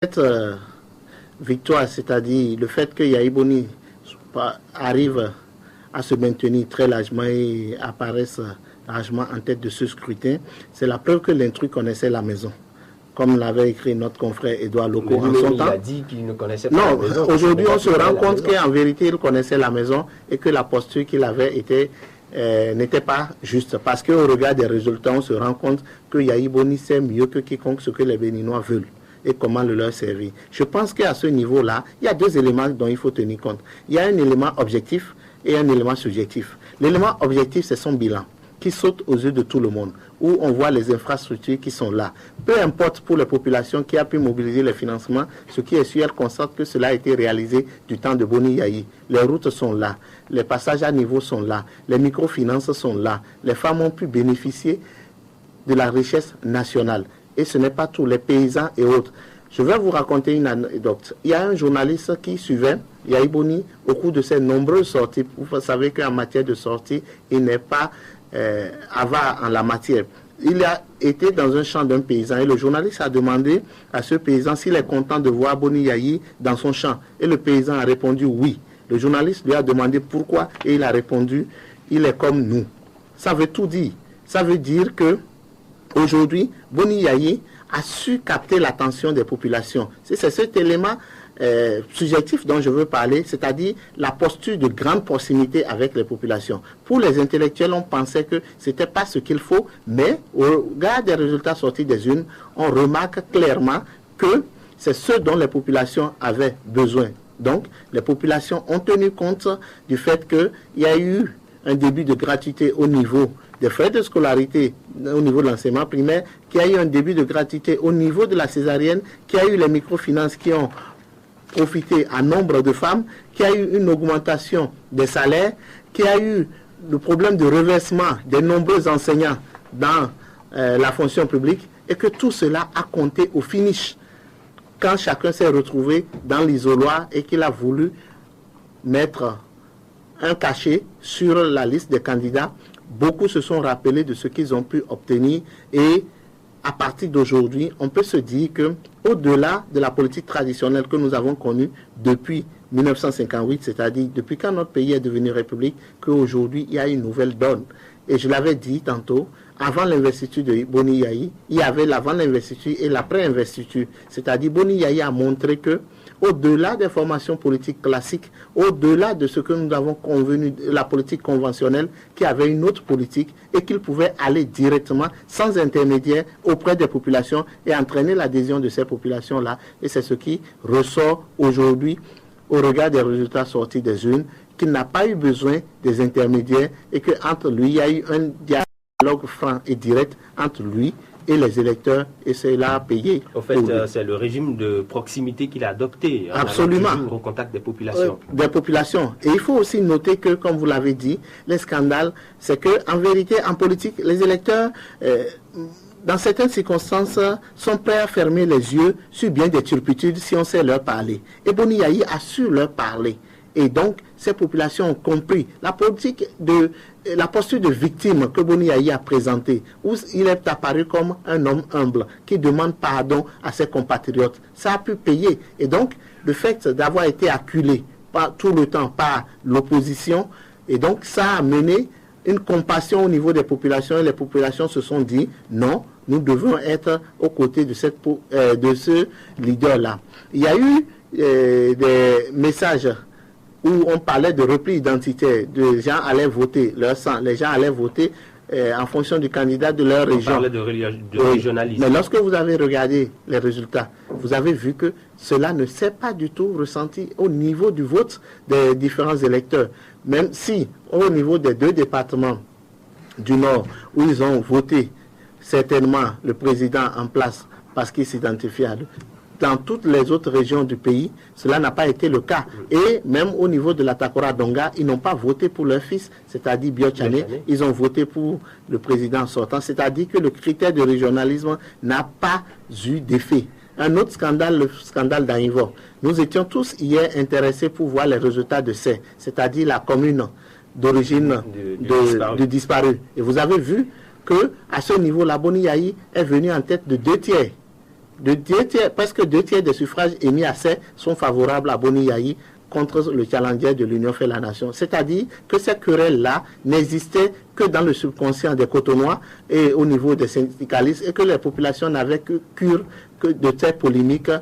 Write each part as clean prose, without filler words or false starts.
Cette victoire, c'est-à-dire le fait que Yahi Boni arrive à se maintenir très largement et apparaisse largement en tête de ce scrutin, c'est la preuve que l'intrus connaissait la maison. Comme l'avait écrit notre confrère Edouard Loko en son temps. Il a dit qu'il ne connaissait pas la maison. Non, aujourd'hui on se rend compte qu'en vérité il connaissait la maison et que la posture qu'il avait n'était pas juste. Parce qu'au regard des résultats, on se rend compte que Yahi Boni sait mieux que quiconque ce que les Béninois veulent et comment le leur servir. Je pense qu'à ce niveau-là, il y a deux éléments dont il faut tenir compte. Il y a un élément objectif et un élément subjectif. L'élément objectif, c'est son bilan, qui saute aux yeux de tout le monde, où on voit les infrastructures qui sont là. Peu importe pour les populations qui a pu mobiliser les financements, ce qui est sûr, elle constate que cela a été réalisé du temps de Boni Yahi. Les routes sont là, les passages à niveau sont là, les microfinances sont là, les femmes ont pu bénéficier de la richesse nationale. Et ce n'est pas tout, les paysans et autres. Je vais vous raconter une anecdote. Il y a un journaliste qui suivait Yahi Boni au cours de ses nombreuses sorties. Vous savez qu'en matière de sortie, il n'est pas avare en la matière. Il a été dans un champ d'un paysan et le journaliste a demandé à ce paysan s'il est content de voir Boni Yahi dans son champ. Et le paysan a répondu oui. Le journaliste lui a demandé pourquoi et il a répondu il est comme nous. Ça veut tout dire. Ça veut dire que aujourd'hui, Boni Yahi a su capter l'attention des populations. C'est cet élément subjectif dont je veux parler, c'est-à-dire la posture de grande proximité avec les populations. Pour les intellectuels, on pensait que ce n'était pas ce qu'il faut, mais au regard des résultats sortis des urnes, on remarque clairement que c'est ce dont les populations avaient besoin. Donc, les populations ont tenu compte du fait qu'il y a eu un début de gratuité au niveau des frais de scolarité au niveau de l'enseignement primaire, qu'il y a eu un début de gratuité au niveau de la césarienne, qu'il y a eu les microfinances qui ont profité à nombre de femmes, qu'il y a eu une augmentation des salaires, qu'il y a eu le problème de reversement des nombreux enseignants dans la fonction publique et que tout cela a compté au finish quand chacun s'est retrouvé dans l'isoloir et qu'il a voulu mettre un cachet sur la liste des candidats. Beaucoup se sont rappelés de ce qu'ils ont pu obtenir et à partir d'aujourd'hui, on peut se dire que au-delà de la politique traditionnelle que nous avons connue depuis 1958, c'est-à-dire depuis quand notre pays est devenu république, qu'aujourd'hui il y a une nouvelle donne. Et je l'avais dit tantôt, avant l'investiture de Boni Yahi, il y avait l'avant-investiture et l'après-investiture. C'est-à-dire Boni Yahi a montré que au-delà des formations politiques classiques, au-delà de ce que nous avons convenu, la politique conventionnelle, qui avait une autre politique et qu'il pouvait aller directement, sans intermédiaire, auprès des populations et entraîner l'adhésion de ces populations-là. Et c'est ce qui ressort aujourd'hui au regard des résultats sortis des urnes, qu'il n'a pas eu besoin des intermédiaires et qu'entre lui, il y a eu un dialogue franc et direct entre lui et les électeurs, et c'est là payé. En fait, c'est le régime de proximité qu'il a adopté. Absolument. Au contact des populations. Des populations. Et il faut aussi noter que, comme vous l'avez dit, les scandales, c'est qu'en vérité, en politique, les électeurs, dans certaines circonstances, sont prêts à fermer les yeux sur bien des turpitudes si on sait leur parler. Et Boni Yahi a su leur parler. Et donc, ces populations ont compris la politique la posture de victime que Boni Yahi a présentée, où il est apparu comme un homme humble qui demande pardon à ses compatriotes. Ça a pu payer. Et donc, le fait d'avoir été acculé tout le temps par l'opposition, et donc ça a mené une compassion au niveau des populations, et les populations se sont dit non, nous devons être aux côtés de ce leader-là. Il y a eu des messages où on parlait de repli identitaire, les gens allaient voter leur sang, les gens allaient voter en fonction du candidat de leur région. On parlait de régionalisme. Mais lorsque vous avez regardé les résultats, vous avez vu que cela ne s'est pas du tout ressenti au niveau du vote des différents électeurs. Même si, au niveau des deux départements du Nord, où ils ont voté certainement le président en place parce qu'il s'identifie à lui, dans toutes les autres régions du pays, cela n'a pas été le cas. Et même au niveau de la Takora Donga, ils n'ont pas voté pour leur fils, c'est-à-dire Biotchane, ils ont voté pour le président sortant, c'est-à-dire que le critère de régionalisme n'a pas eu d'effet. Un autre scandale, le scandale d'Anivor. Nous étions tous hier intéressés pour voir les résultats de c'est-à-dire la commune d'origine du disparu. Et vous avez vu qu'à ce niveau, la Boni Yahi est venue en tête de 2 tiers presque 2 tiers des suffrages émis à C sont favorables à Boni Yayi contre le challenger de l'Union fait la nation. C'est-à-dire que ces querelles-là n'existaient que dans le subconscient des Cotonois et au niveau des syndicalistes, et que les populations n'avaient que cure que de ces polémiques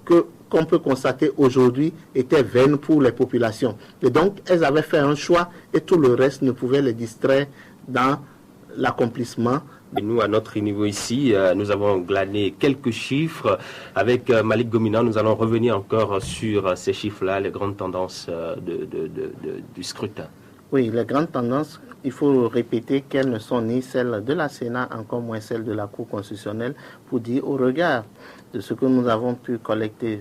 qu'on peut constater aujourd'hui étaient vaines pour les populations. Et donc, elles avaient fait un choix et tout le reste ne pouvait les distraire dans l'accomplissement. Et nous, à notre niveau ici, nous avons glané quelques chiffres. Avec Malik Gomina, nous allons revenir encore sur ces chiffres-là, les grandes tendances du scrutin. Oui, les grandes tendances, il faut répéter qu'elles ne sont ni celles de la Sénat, encore moins celles de la Cour constitutionnelle, pour dire au regard de ce que nous avons pu collecter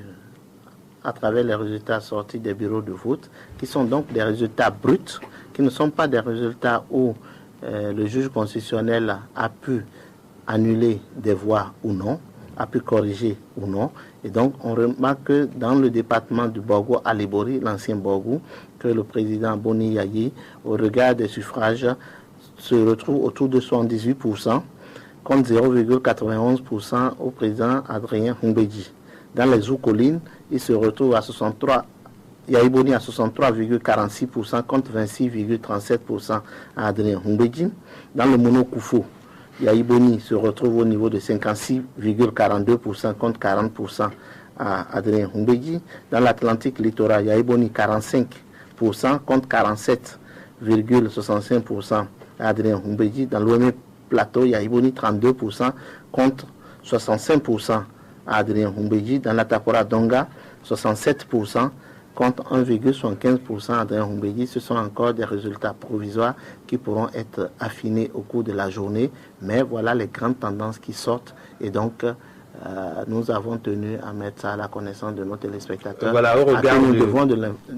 à travers les résultats sortis des bureaux de vote, qui sont donc des résultats bruts, qui ne sont pas des résultats où le juge constitutionnel a pu annuler des voix ou non, a pu corriger ou non. Et donc, on remarque que dans le département du Borgo à Libori, l'ancien Borgo, que le président Boni Yayi, au regard des suffrages, se retrouve autour de 78%, contre 0,91% au président Adrien Humbedji. Dans les Zoukolines, il se retrouve à 63%. Yayi Boni à 63,46% contre 26,37% à Adrien Humbedji. Dans le Monokoufou, Yayi Boni se retrouve au niveau de 56,42% contre 40% à Adrien Humbedji. Dans l'Atlantique littoral, Yayi Boni 45% contre 47,65% à Adrien Humbedji. Dans l'Ouémé Plateau, Yayi Boni 32% contre 65% à Adrien Humbedji. Dans la Tapora Donga, 67% contre 1,75% à Adrien Humbedji. Ce sont encore des résultats provisoires qui pourront être affinés au cours de la journée. Mais voilà les grandes tendances qui sortent. Et donc, nous avons tenu à mettre ça à la connaissance de nos téléspectateurs. Voilà, au regard nous devons de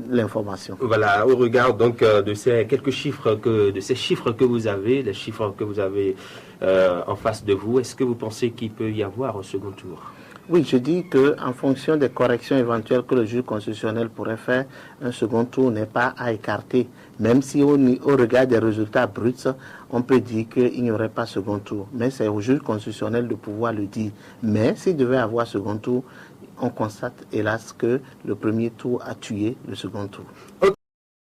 l'information. Voilà, au regard donc de ces quelques chiffres que vous avez, les chiffres que vous avez en face de vous, est-ce que vous pensez qu'il peut y avoir un second tour? Oui, je dis qu'en fonction des corrections éventuelles que le juge constitutionnel pourrait faire, un second tour n'est pas à écarter. Même si au regard des résultats bruts, on peut dire qu'il n'y aurait pas second tour. Mais c'est au juge constitutionnel de pouvoir le dire. Mais s'il devait avoir second tour, on constate hélas que le premier tour a tué le second tour.